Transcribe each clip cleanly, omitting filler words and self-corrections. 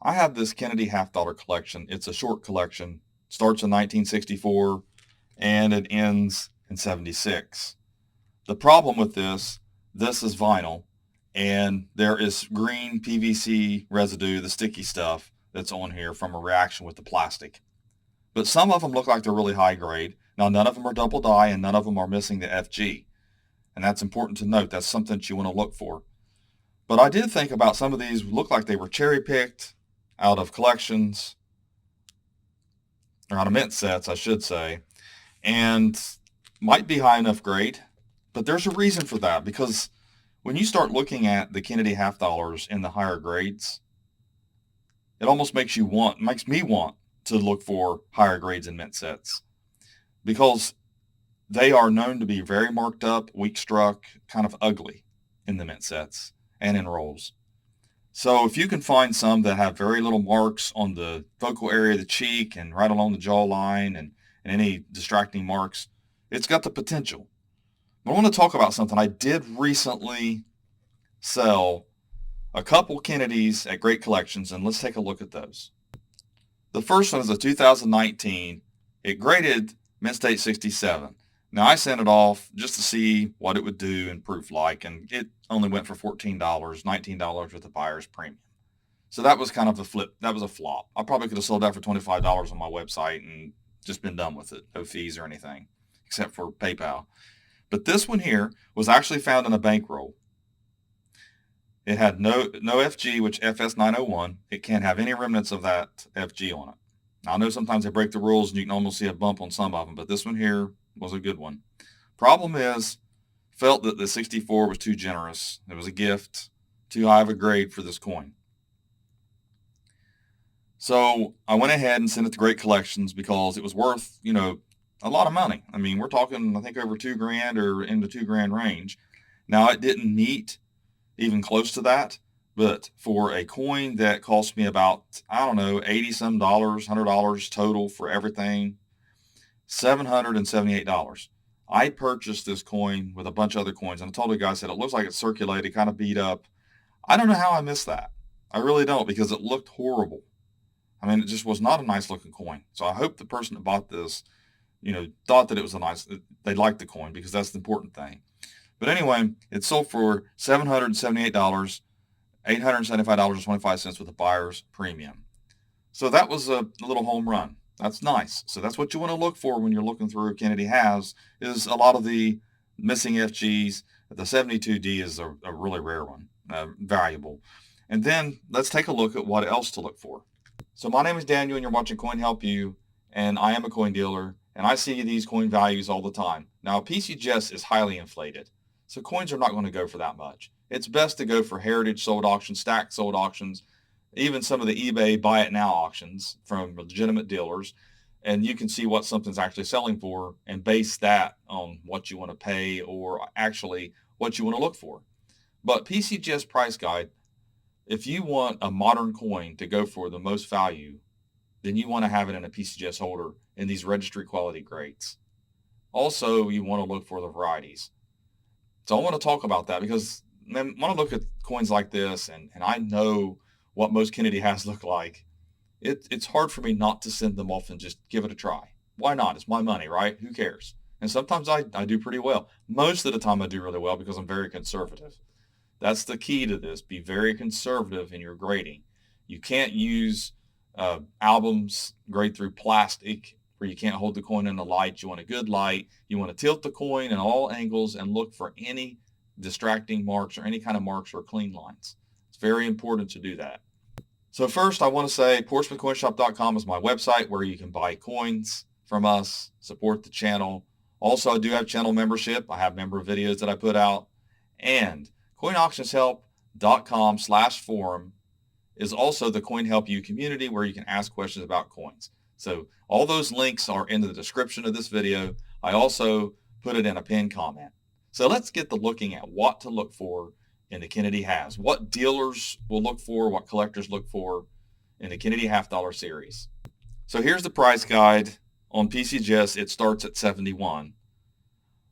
I have this Kennedy half dollar collection. It's a short collection. Starts in 1964 and it ends in 76. The problem with this is vinyl and there is green PVC residue, the sticky stuff that's on here from a reaction with the plastic. But some of them look like they're really high grade. Now, none of them are double dye and none of them are missing the FG. And that's important to note. That's something that you want to look for. But I did think about some of these look like they were cherry picked out of collections, or out of mint sets, I should say, and might be high enough grade. But there's a reason for that because when you start looking at the Kennedy half dollars in the higher grades, it almost makes me want to look for higher grades in mint sets because they are known to be very marked up, weak struck, kind of ugly in the mint sets and in rolls. So if you can find some that have very little marks on the focal area of the cheek and right along the jawline and any distracting marks, it's got the potential. But I want to talk about something. I did recently sell a couple Kennedys at Great Collections, and let's take a look at those. The first one is a 2019. It graded Mint State 67. Now, I sent it off just to see what it would do in proof like, and it only went for $14, $19 with the buyer's premium. So that was kind of a flip. That was a flop. I probably could have sold that for $25 on my website and just been done with it. No fees or anything, except for PayPal. But this one here was actually found in a bankroll. It had no FG, which FS901. It can't have any remnants of that FG on it. Now, I know sometimes they break the rules and you can almost see a bump on some of them, but this one here was a good one. Problem is, felt that the 64 was too generous. It was a gift, too high of a grade for this coin. So I went ahead and sent it to Great Collections because it was worth, a lot of money. I mean, we're talking, I think, over $2,000 or in the $2,000 range. Now, it didn't meet even close to that, but for a coin that cost me about, I don't know, 80 some dollars, $100 total for everything, $778. I purchased this coin with a bunch of other coins, and I told the guy, I said, it looks like it's circulated, kind of beat up. I don't know how I missed that. I really don't, because it looked horrible. I mean, it just was not a nice looking coin. So I hope the person that bought this, thought that it was they liked the coin, because that's the important thing. But anyway, it sold for $778, $875.25 with a buyer's premium. So that was a little home run. That's nice. So that's what you want to look for when you're looking through Kennedy Halves is a lot of the missing FGs. The 72D is a really rare one, valuable. And then let's take a look at what else to look for. So my name is Daniel and you're watching Coin Help You, and I am a coin dealer and I see these coin values all the time. Now PCGS is highly inflated, so coins are not going to go for that much. It's best to go for heritage sold auctions, stacked sold auctions, even some of the eBay buy it now auctions from legitimate dealers, and you can see what something's actually selling for and base that on what you want to pay or actually what you want to look for. But PCGS price guide, if you want a modern coin to go for the most value, then you want to have it in a PCGS holder in these registry quality grades. Also, you want to look for the varieties. So I want to talk about that because when I look at coins like this and I know what most Kennedy has look like, it's hard for me not to send them off and just give it a try. Why not? It's my money, right? Who cares? And sometimes I do pretty well. Most of the time I do really well because I'm very conservative. That's the key to this. Be very conservative in your grading. You can't use albums grade through plastic where you can't hold the coin in the light. You want a good light. You want to tilt the coin in all angles and look for any distracting marks or any kind of marks or clean lines. It's very important to do that. So first, I want to say portsmouthcoinshop.com is my website where you can buy coins from us, support the channel. Also, I do have channel membership. I have member videos that I put out. And coinauctionshelp.com/forum is also the Coin Help You community where you can ask questions about coins. So all those links are in the description of this video. I also put it in a pinned comment. So let's get to looking at what to look for in the Kennedy Halves, what dealers will look for, what collectors look for in the Kennedy half dollar series. So here's the price guide. On PCGS, it starts at 71.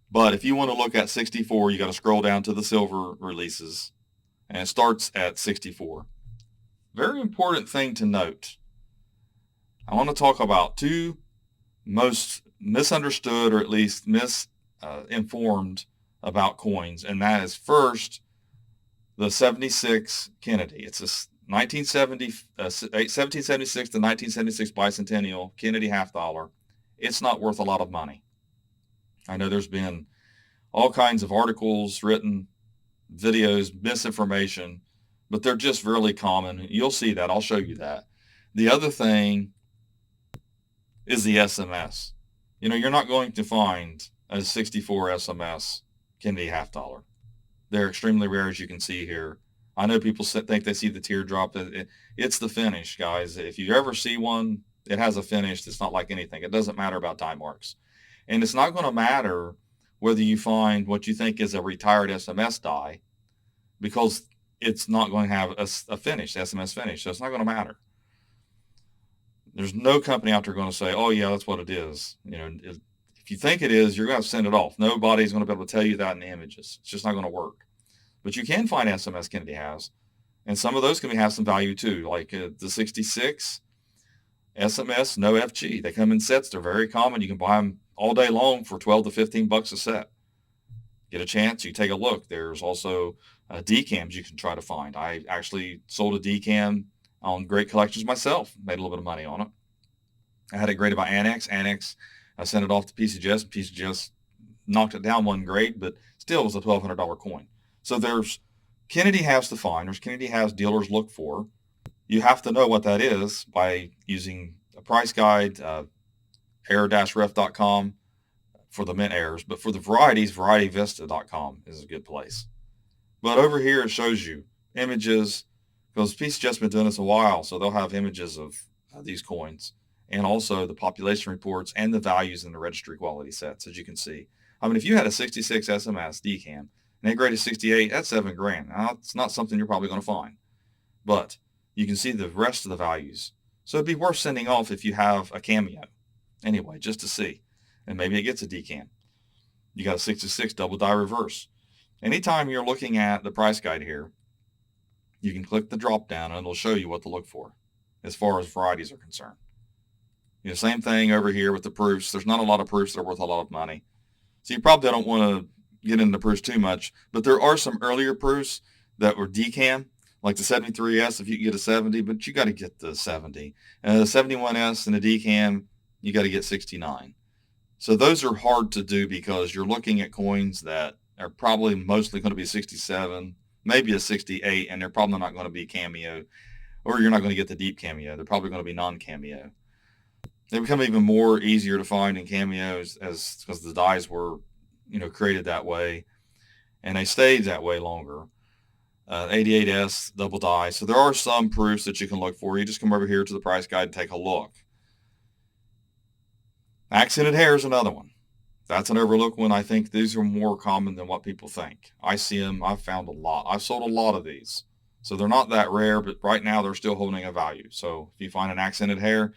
But if you want to look at 64, you got to scroll down to the silver releases, and it starts at 64. very important thing to note. I want to talk about two most misunderstood, or at least misinformed about coins, and that is first the 76 Kennedy. It's a 1776 to 1976 bicentennial Kennedy half dollar. It's not worth a lot of money. I know there's been all kinds of articles written, videos, misinformation, but they're just really common. You'll see that. I'll show you that. The other thing is the SMS. You're not going to find a 64 SMS Kennedy half dollar. They're extremely rare, as you can see here. I know people think they see the teardrop. It's the finish, guys. If you ever see one, it has a finish that's not like anything. It doesn't matter about time marks. And it's not going to matter whether you find what you think is a retired SMS die, because it's not going to have a finish, SMS finish. So it's not going to matter. There's no company out there going to say, oh, yeah, that's what it is. If you think it is, you're going to send it off. Nobody's going to be able to tell you that in the images. It's just not going to work. But you can find SMS Kennedy halves, and some of those can have some value too, like the 66 SMS, no FG. They come in sets. They're very common. You can buy them all day long for $12 to $15 a set. Get a chance, you take a look. There's also decams you can try to find. I actually sold a decam on Great Collections myself. Made a little bit of money on it. I had it graded by Annex. I sent it off to PCGS. PCGS knocked it down one grade, but still it was a $1,200 coin. So there's Kennedy halves to find. There's Kennedy halves dealers look for. You have to know what that is by using a price guide, error-ref.com for the mint errors. But for the varieties, varietyvista.com is a good place. But over here, it shows you images, because PCGS has been doing this a while, so they'll have images of these coins, and also the population reports and the values in the registry quality sets, as you can see. I mean, if you had a 66 SMS decam and they graded 68, that's $7,000. Now, it's not something you're probably going to find, but you can see the rest of the values. So it'd be worth sending off if you have a cameo anyway, just to see. And maybe it gets a decam. You got a 66 double die reverse. Anytime you're looking at the price guide here, you can click the drop down and it'll show you what to look for as far as varieties are concerned. Same thing over here with the proofs. There's not a lot of proofs that are worth a lot of money. So you probably don't want to get into proofs too much, but there are some earlier proofs that were decam, like the 73S if you can get a 70, but you got to get the 70. And the 71S and the decam, you got to get 69. So those are hard to do because you're looking at coins that are probably mostly going to be 67, maybe a 68, and they're probably not going to be cameo, or you're not going to get the deep cameo. They're probably going to be non-cameo. They become even more easier to find in cameos because the dies were, created that way, and they stayed that way longer. 88S double die. So there are some proofs that you can look for. You just come over here to the price guide and take a look. Accented hair is another one. That's an overlooked one. I think these are more common than what people think. I see them. I've found a lot. I've sold a lot of these. So they're not that rare, but right now they're still holding a value. So if you find an accented hair,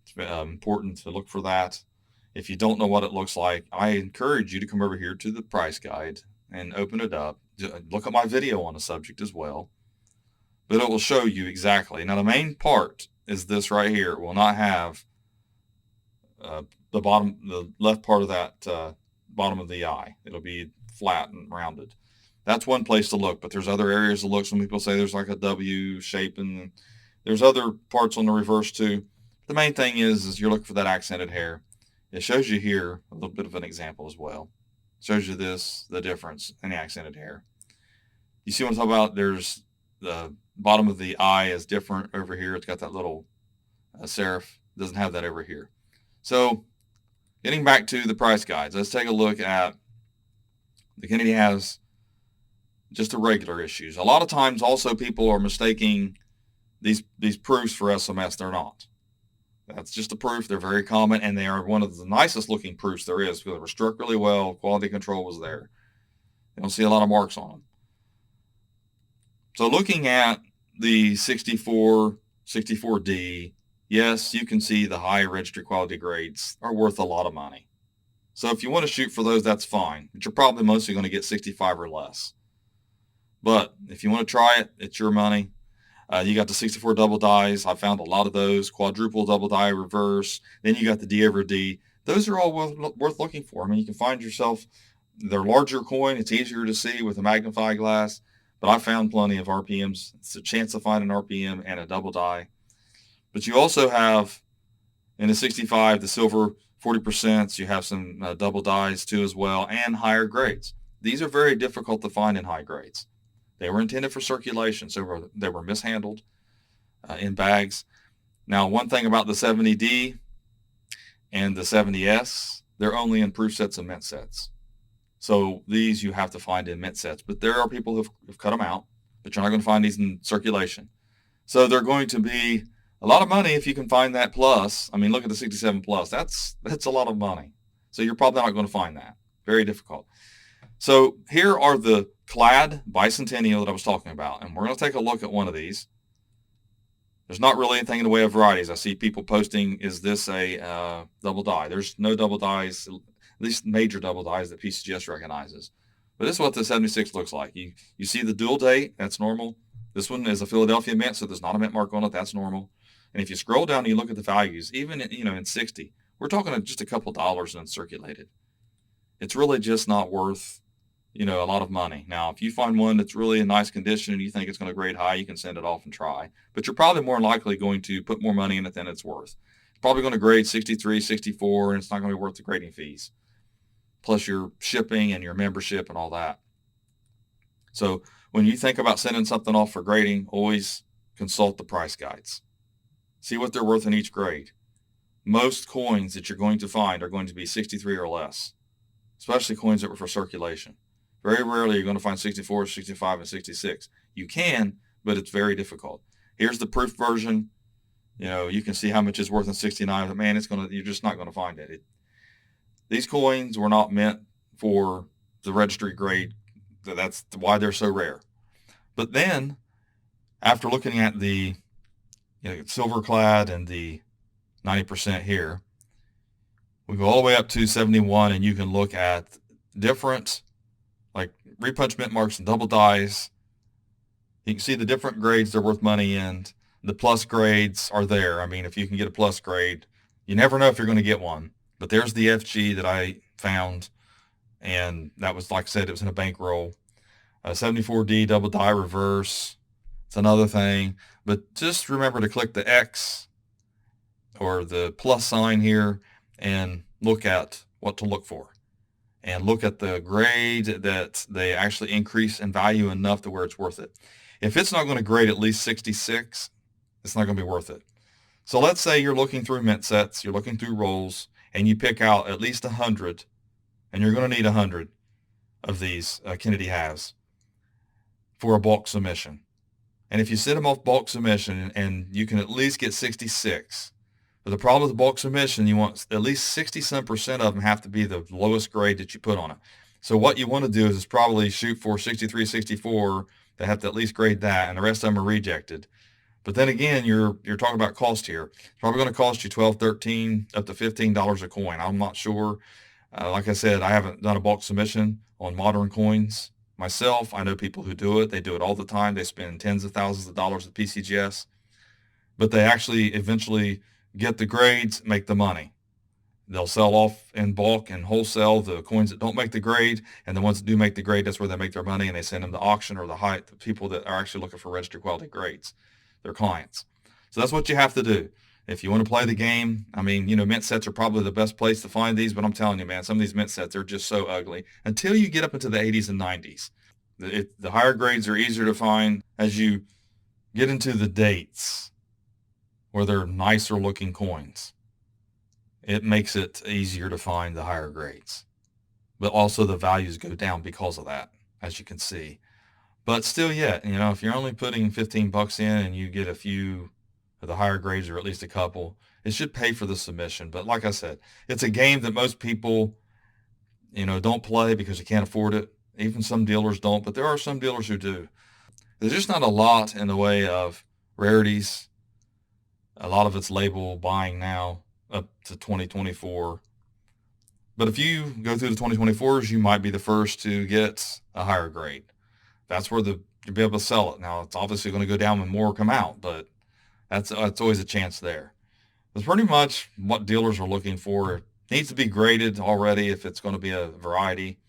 it's important to look for that. If you don't know what it looks like, I encourage you to come over here to the price guide and open it up. Look at my video on the subject as well. But it will show you exactly. Now the main part is this right here. It will not have the left part of that bottom of the eye. It'll be flat and rounded. That's one place to look, but there's other areas to look. Some people say there's like a W shape, and there's other parts on the reverse too. The main thing is you're looking for that accented hair. It shows you here a little bit of an example as well. It shows you the difference in the accented hair. You see what I'm talking about? There's the bottom of the eye is different over here. It's got that little serif. It doesn't have that over here. So getting back to the price guides, let's take a look at the Kennedy has just the regular issues. A lot of times also people are mistaking these proofs for SMS. They're not. That's just a proof. They're very common, and they are one of the nicest looking proofs there is because they were struck really well. Quality control was there. You don't see a lot of marks on them. So looking at the 64, 64D, yes, you can see the high registry quality grades are worth a lot of money. So if you want to shoot for those, that's fine. But you're probably mostly going to get 65 or less. But if you want to try it, it's your money. You got the 64 double dies. I found a lot of those. Quadruple double die reverse. Then you got the D over D. Those are all worth looking for. I mean, you can find yourself, they're larger coin. It's easier to see with a magnifying glass. But I found plenty of RPMs. It's a chance to find an RPM and a double die. But you also have in the 65, the silver 40%. You have some double dies too as well, and higher grades. These are very difficult to find in high grades. They were intended for circulation, so they were mishandled in bags. Now, one thing about the 70D and the 70S, they're only in proof sets and mint sets. So these you have to find in mint sets. But there are people who've cut them out, but you're not going to find these in circulation. So they're going to be a lot of money if you can find that plus. I mean, look at the 67 plus. That's a lot of money. So you're probably not going to find that. Very difficult. So here are the clad bicentennial that I was talking about. And we're going to take a look at one of these. There's not really anything in the way of varieties. I see people posting, is this a double die? There's no double dies, at least major double dies that PCGS recognizes. But this is what the 76 looks like. You see the dual date. That's normal. This one is a Philadelphia mint, so there's not a mint mark on it. That's normal. And if you scroll down and you look at the values, even in 60, we're talking just a couple dollars and it's circulated. It's really just not worth, a lot of money. Now, if you find one that's really in nice condition and you think it's going to grade high, you can send it off and try. But you're probably more likely going to put more money in it than it's worth. It's probably going to grade 63, 64, and it's not going to be worth the grading fees, plus your shipping and your membership and all that. So when you think about sending something off for grading, always consult the price guides. See what they're worth in each grade. Most coins that you're going to find are going to be 63 or less, especially coins that were for circulation. Very rarely you're going to find 64, 65, and 66. You can, but it's very difficult. Here's the proof version. You can see how much is worth in 69, but man, you're just not going to find it. These coins were not meant for the registry grade. That's why they're so rare. But then, after looking at the silver clad and the 90% here, we go all the way up to 71, and you can look at different like repunch mint marks and double dies. You can see the different grades they're worth money in. The plus grades are there. I mean, if you can get a plus grade, you never know if you're going to get one. But there's the FG that I found, and that was, like I said, it was in a bankroll. 74D double die reverse. It's another thing. But just remember to click the X or the plus sign here and look at what to look for. And look at the grade that they actually increase in value enough to where it's worth it. If it's not going to grade at least 66, it's not going to be worth it. So let's say you're looking through mint sets, you're looking through rolls, and you pick out at least 100, and you're going to need 100 of these Kennedy halves for a bulk submission. And if you send them off bulk submission and you can at least get 66, but the problem with the bulk submission, you want at least 60% of them have to be the lowest grade that you put on it. So what you want to do is probably shoot for 63, 64. They have to at least grade that, and the rest of them are rejected. But then again, you're talking about cost here. It's probably going to cost you $12, $13, up to $15 a coin. I'm not sure. Like I said, I haven't done a bulk submission on modern coins myself. I know people who do it. They do it all the time. They spend tens of thousands of dollars at PCGS, but they actually eventually get the grades, make the money. They'll sell off in bulk and wholesale the coins that don't make the grade, and the ones that do make the grade, that's where they make their money, and they send them to auction or the people that are actually looking for registry quality grades, their clients. So that's what you have to do. If you want to play the game, I mean, mint sets are probably the best place to find these, but I'm telling you, man, some of these mint sets are just so ugly until you get up into the 80s and 90s. The higher grades are easier to find as you get into the dates where they're nicer looking coins. It makes it easier to find the higher grades. But also the values go down because of that, as you can see. But still yet, if you're only putting $15 in and you get a few of the higher grades or at least a couple, it should pay for the submission. But like I said, it's a game that most people, don't play because you can't afford it. Even some dealers don't, but there are some dealers who do. There's just not a lot in the way of rarities. A lot of it's label buying now up to 2024. But if you go through the 2024s, you might be the first to get a higher grade. That's where the you'll be able to sell it. Now, it's obviously going to go down when more come out, but that's always a chance there. That's pretty much what dealers are looking for. It needs to be graded already if it's going to be a variety.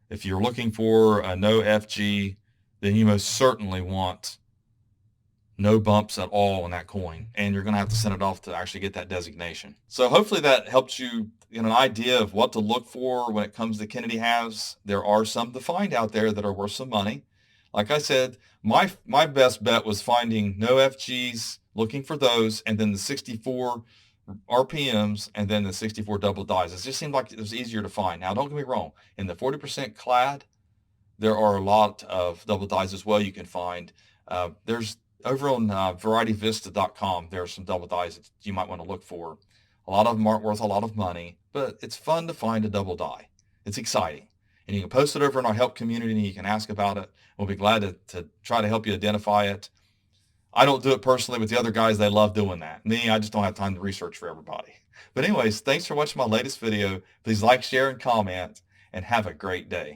If you're looking for a no FG, then you most certainly want no bumps at all on that coin, and you're going to have to send it off to actually get that designation. So hopefully that helps you get an idea of what to look for when it comes to Kennedy halves. There are some to find out there that are worth some money. Like I said, my best bet was finding no FGs, looking for those, and then the 64 RPMs, and then the 64 double dies. It just seemed like it was easier to find. Now, don't get me wrong. In the 40% clad, there are a lot of double dies as well you can find. There's over on varietyvista.com, there are some double dies that you might want to look for. A lot of them aren't worth a lot of money, but it's fun to find a double die. It's exciting. And you can post it over in our help community and you can ask about it. We'll be glad to try to help you identify it. I don't do it personally, but the other guys, they love doing that. Me, I just don't have time to research for everybody. But anyways, thanks for watching my latest video. Please like, share, and comment, and have a great day.